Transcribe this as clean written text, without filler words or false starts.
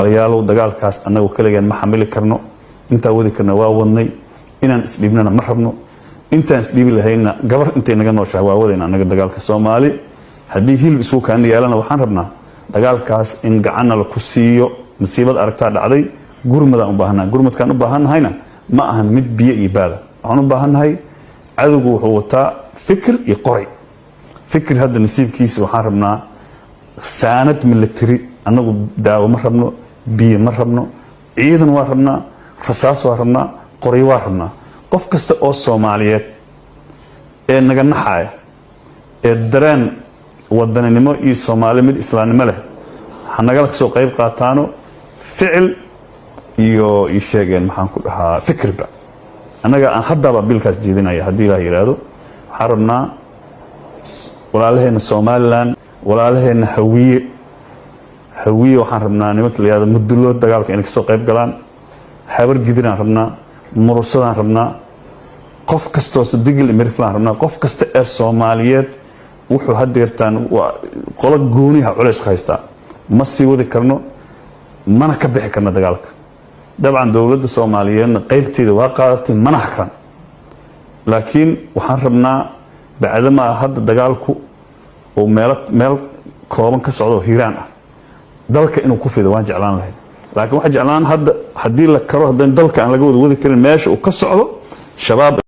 walaalayaalow dagaalkaas annagu kaligaan ma xamili karno inta wadi karna waa wadnay inaan isdhiibnana ma rabno intaan isdhiibi lahayna gabar intay naga nooshahay waa wadayna annaga dagaalka Soomaali haddii hilib isku kaan yeelana waxaan rabnaa dagaalkaas in gacanna la ku siiyo musiibad aragtaa dhacday gurmadaan u baahanahay gurmadkaan u baahannahayna ma ahan mid biyo iyo baada waxaan u baahanahay cadowgu wuxuu wataa fikir iyo qoray fikir hadda nasiibkiisa waxaan rabnaa saanad military annagu daawo ma rabno biyo ma rabno ciidan waa rabnaa rasaas waa rabnaa qoray waa rabnaa qof kasta oo Soomaaliyeed ee naga naxaya ee dareen wadaninimo iyo Soomaali mid islaamnimo leh hanaga soo qayb qaataano ficil iyo sheegeen maxaan ku dhahaa fikirba anaga aan haddaba bilkaas jeedinaya hadii la yiraahdo waxaan rabnaa walaalaheena Soomaaliland walaalaheena hawiye waxaan rabnaa nimanka la yiraahdo mudulood dagaalka inay soo qayb galaan habar gidiraan rabnaa murusadaan rabnaa qof kasta oo digil mirflaan rabnaa qof kasta ee Soomaaliyeed wuxuu hadeertaan qolo gooniha culays ku haystaa ma sii wadi karno mana ka bixi karno dagaalka dabcan dawladda Soomaaliyeed qaybteeda waa qaadatay mana hakran laakiin waxaan rabnaa bacdama hadda dagaalku oo meel kooban ka socdo Hiiraan ah dalka inuu ku fido waan jeclaan lahayn laakiin waxa jeclaan hadda hadii la karo hadan dalka aan laga wada karin meesha uu ka socdo shabaab